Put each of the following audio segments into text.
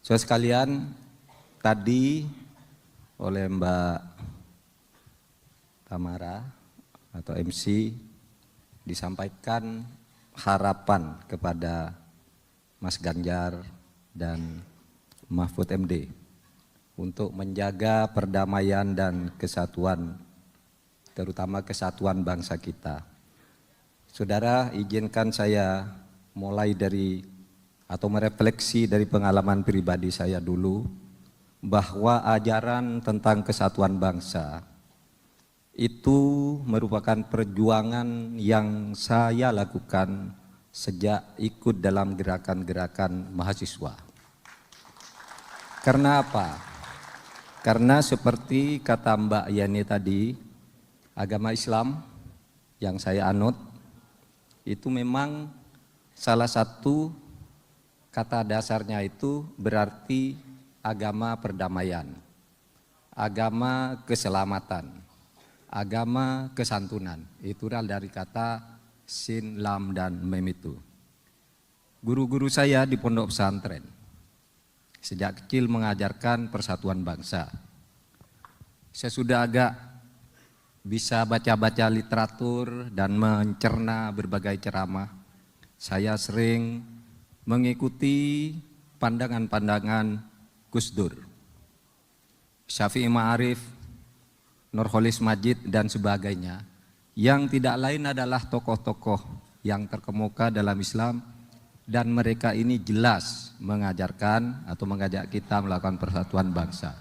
Saudara sekalian, tadi oleh Mbak Tamara atau MC disampaikan harapan kepada Mas Ganjar dan Mahfud MD untuk menjaga perdamaian dan kesatuan, terutama kesatuan bangsa kita. Saudara, izinkan saya mulai dari atau merefleksi dari pengalaman pribadi saya dulu, bahwa ajaran tentang kesatuan bangsa itu merupakan perjuangan yang saya lakukan sejak ikut dalam gerakan-gerakan mahasiswa. Karena apa? Karena seperti kata Mbak Yani tadi, agama Islam yang saya anut itu memang salah satu kata dasarnya itu berarti agama perdamaian, agama keselamatan, agama kesantunan. Itulah dari kata Sin, Lam, dan Mem itu. Guru-guru saya di pondok pesantren sejak kecil mengajarkan persatuan bangsa. Saya sudah agak bisa baca-baca literatur dan mencerna berbagai ceramah. Saya sering mengikuti pandangan-pandangan Gus Dur, Syafi'i Ma'arif, Nurholis Majid, dan sebagainya, yang tidak lain adalah tokoh-tokoh yang terkemuka dalam Islam, dan mereka ini jelas mengajarkan atau mengajak kita melakukan persatuan bangsa.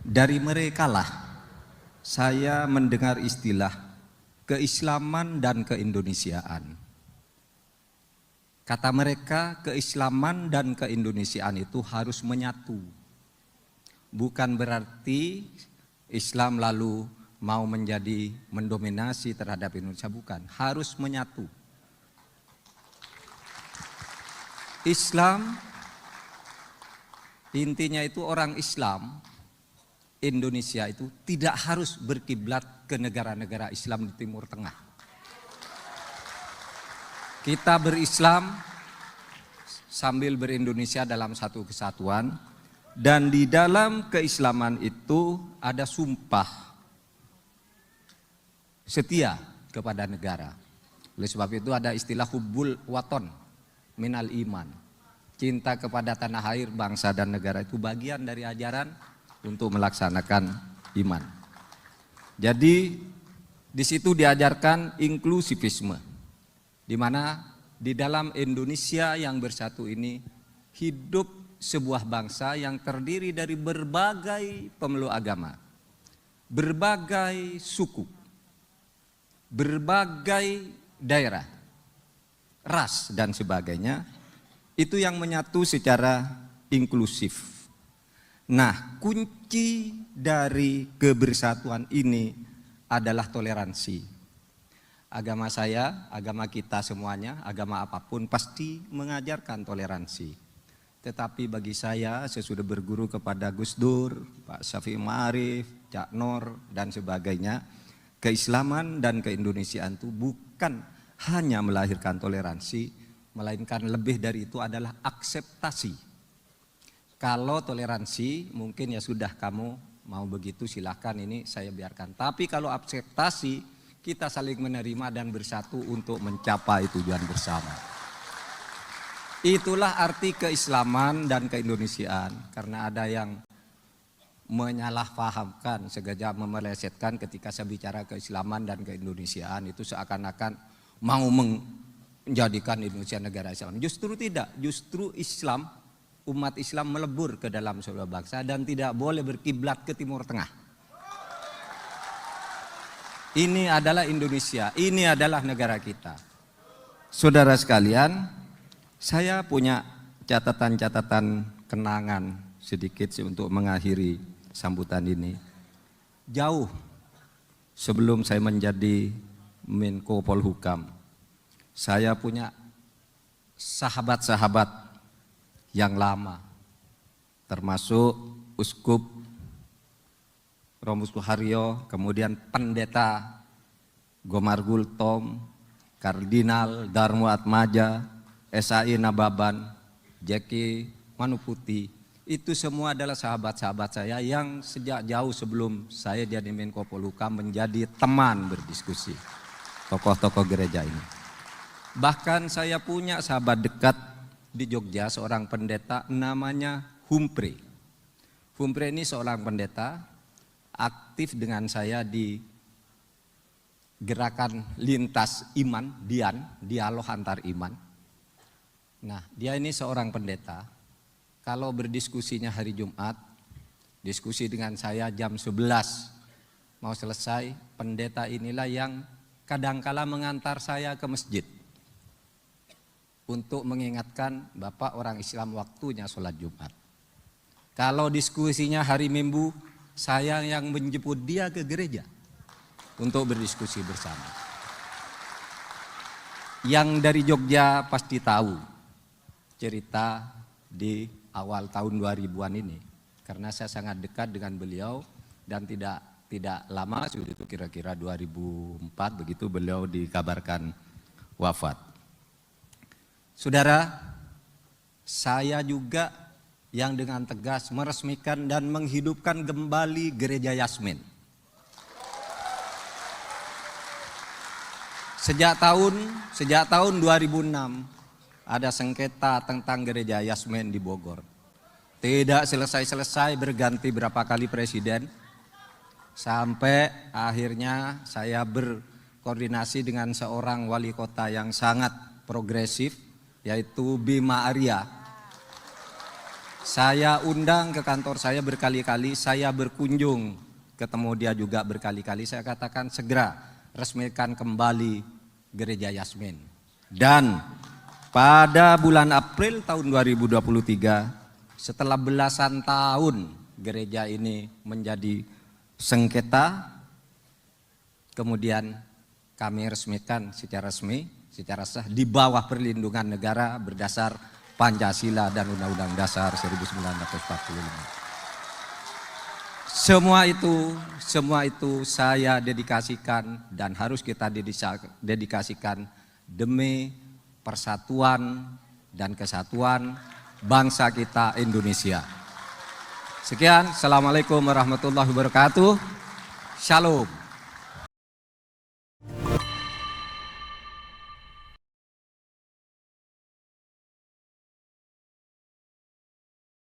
Dari merekalah saya mendengar istilah keislaman dan keindonesiaan. Kata mereka, keislaman dan keindonesiaan itu harus menyatu. Bukan berarti Islam lalu mau menjadi mendominasi terhadap Indonesia, bukan. Harus menyatu. Islam intinya itu orang Islam Indonesia itu tidak harus berkiblat ke negara-negara Islam di Timur Tengah. Kita berislam sambil berindonesia dalam satu kesatuan, dan di dalam keislaman itu ada sumpah setia kepada negara. Oleh sebab itu ada istilah hubbul waton minal iman. Cinta kepada tanah air, bangsa dan negara itu bagian dari ajaran untuk melaksanakan iman. Jadi di situ diajarkan inklusivisme, di mana di dalam Indonesia yang bersatu ini hidup sebuah bangsa yang terdiri dari berbagai pemeluk agama, berbagai suku, berbagai daerah, ras dan sebagainya, itu yang menyatu secara inklusif. Nah, kunci dari kebersatuan ini adalah toleransi. Agama saya, agama kita semuanya, agama apapun pasti mengajarkan toleransi. Tetapi bagi saya sudah berguru kepada Gus Dur, Pak Syafi'i Ma'arif, Cak Nur, dan sebagainya, keislaman dan keindonesiaan itu bukan hanya melahirkan toleransi, melainkan lebih dari itu adalah akseptasi. Kalau toleransi mungkin ya sudah, kamu mau begitu silahkan, ini saya biarkan. Tapi kalau akseptasi, kita saling menerima dan bersatu untuk mencapai tujuan bersama. Itulah arti keislaman dan keindonesiaan. Karena ada yang menyalahpahamkan, sengaja memelesetkan ketika saya bicara keislaman dan keindonesiaan itu seakan-akan mau menjadikan Indonesia negara Islam. Justru tidak, justru Islam, umat Islam melebur ke dalam sebuah bangsa dan tidak boleh berkiblat ke Timur Tengah. Ini adalah Indonesia, ini adalah negara kita. Saudara sekalian, saya punya catatan-catatan kenangan sedikit untuk mengakhiri sambutan ini. Jauh sebelum saya menjadi Menko Polhukam, saya punya sahabat-sahabat yang lama, termasuk Uskup Romus Suharyo, kemudian Pendeta Gomar Gultom, Kardinal Darmo Atmaja, SAI Nababan, Jeki Manuputi, itu semua adalah sahabat-sahabat saya yang sejak jauh sebelum saya jadi Menko Polhukam menjadi teman berdiskusi tokoh-tokoh gereja ini. Bahkan saya punya sahabat dekat di Jogja, seorang pendeta namanya Humphrey. Humphrey ini seorang pendeta aktif dengan saya di gerakan lintas iman, dialog antar iman. Nah, dia ini seorang pendeta. Kalau berdiskusinya hari Jumat, diskusi dengan saya jam 11 mau selesai, pendeta inilah yang kadangkala mengantar saya ke masjid untuk mengingatkan Bapak orang Islam waktunya sholat Jumat. Kalau diskusinya hari Minggu, saya yang menjemput dia ke gereja untuk berdiskusi bersama. Yang dari Jogja pasti tahu cerita di awal tahun 2000-an ini, karena saya sangat dekat dengan beliau dan tidak lama, sudah itu kira-kira 2004 begitu beliau dikabarkan wafat. Saudara, saya juga yang dengan tegas meresmikan dan menghidupkan kembali Gereja Yasmin. Sejak tahun 2006 ada sengketa tentang Gereja Yasmin di Bogor. Tidak selesai-selesai, berganti berapa kali presiden. Sampai akhirnya saya berkoordinasi dengan seorang wali kota yang sangat progresif, yaitu Bima Arya. Saya undang ke kantor saya berkali-kali, saya berkunjung, ketemu dia juga berkali-kali. Saya katakan segera resmikan kembali Gereja Yasmin. Dan pada bulan April tahun 2023, setelah belasan tahun gereja ini menjadi sengketa, kemudian kami resmikan secara resmi, secara sah di bawah perlindungan negara berdasar Pancasila dan Undang-Undang Dasar 1945. Semua itu saya dedikasikan dan harus kita dedikasikan demi persatuan dan kesatuan bangsa kita Indonesia. Sekian, Assalamualaikum warahmatullahi wabarakatuh. Shalom.